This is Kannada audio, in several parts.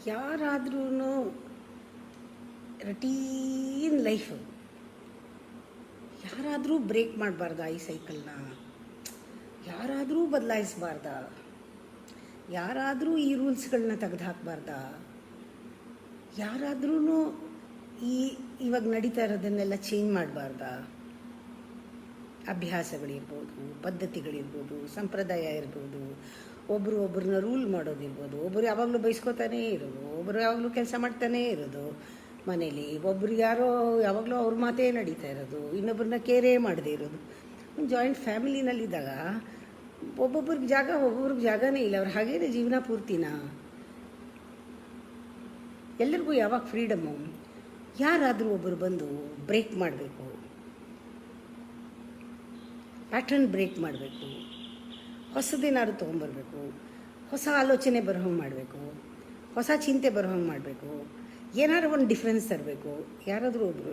ಯಾರಾದ್ರೂ ರಟೀನ್ ಲೈಫು, ಯಾರಾದರೂ ಬ್ರೇಕ್ ಮಾಡಬಾರ್ದ ಈ ಸೈಕಲ್ನ? ಯಾರಾದರೂ ಬದಲಾಯಿಸಬಾರ್ದ? ಯಾರಾದರೂ ಈ ರೂಲ್ಸ್ಗಳನ್ನ ತೆಗೆದು ಹಾಕಬಾರ್ದ? ಯಾರಾದ್ರೂ ಇವಾಗ ನಡೀತಾ ಇರೋದನ್ನೆಲ್ಲ ಚೇಂಜ್ ಮಾಡಬಾರ್ದ? ಅಭ್ಯಾಸಗಳಿರ್ಬೋದು, ಪದ್ಧತಿಗಳಿರ್ಬೋದು, ಸಂಪ್ರದಾಯ ಇರ್ಬೋದು, ಒಬ್ಬರನ್ನ ರೂಲ್ ಮಾಡೋದಿರ್ಬೋದು, ಒಬ್ಬರು ಯಾವಾಗಲೂ ಬೈಸ್ಕೋತಾನೇ ಇರೋದು, ಒಬ್ಬರು ಯಾವಾಗಲೂ ಕೆಲಸ ಮಾಡ್ತಾನೇ ಇರೋದು ಮನೇಲಿ, ಒಬ್ರು ಯಾರೋ ಯಾವಾಗಲೂ ಅವ್ರ ಮಾತೇ ನಡೀತಾ ಇರೋದು, ಇನ್ನೊಬ್ಬರನ್ನ ಕೇರೇ ಮಾಡದೇ ಇರೋದು. ಒಂದು ಜಾಯಿಂಟ್ ಫ್ಯಾಮಿಲಿನಲ್ಲಿದ್ದಾಗ ಒಬ್ಬೊಬ್ರಿಗೆ ಜಾಗನೇ ಇಲ್ಲ. ಅವ್ರು ಹಾಗೇನೆ ಜೀವನ ಪೂರ್ತಿನ. ಎಲ್ಲರಿಗೂ ಯಾವಾಗ ಫ್ರೀಡಮ್ಮು? ಯಾರಾದರೂ ಒಬ್ಬರು ಬಂದು ಬ್ರೇಕ್ ಮಾಡಬೇಕು, ಪ್ಯಾಟ್ರನ್ ಬ್ರೇಕ್ ಮಾಡಬೇಕು, ಹೊಸದೇನಾದ್ರು ತೊಗೊಂಬರ್ಬೇಕು, ಹೊಸ ಆಲೋಚನೆ ಬರೋ ಹಂಗೆ ಮಾಡಬೇಕು, ಹೊಸ ಚಿಂತೆ ಬರೋ ಹಂಗೆ ಮಾಡಬೇಕು, ಏನಾದ್ರು ಒಂದು ಡಿಫ್ರೆನ್ಸ್ ತರಬೇಕು. ಯಾರಾದರೂ ಒಬ್ಬರು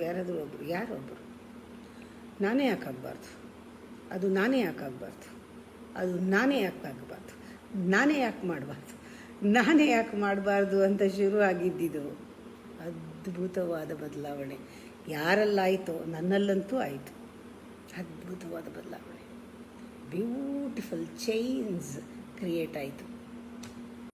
ನಾನೇ ಯಾಕಾಗಬಾರ್ದು? ಅದು ನಾನೇ ಯಾಕಾಗಬಾರ್ದು? ಅದು ನಾನೇ ಯಾಕಾಗಬಾರ್ದು? ನಾನೇ ಯಾಕೆ ಮಾಡಬಾರ್ದು ಅಂತ ಶುರು ಆಗಿದ್ದಿದ್ದು ಅದ್ಭುತವಾದ ಬದಲಾವಣೆ. ಯಾರಲ್ಲಾಯಿತೋ ನನ್ನಲ್ಲಂತೂ ಆಯಿತು. ಅದ್ಭುತವಾದ ಬದಲಾವಣೆ, ಬ್ಯೂಟಿಫುಲ್ ಚೇಂಜ್ ಕ್ರಿಯೇಟ್ ಆಯಿತು.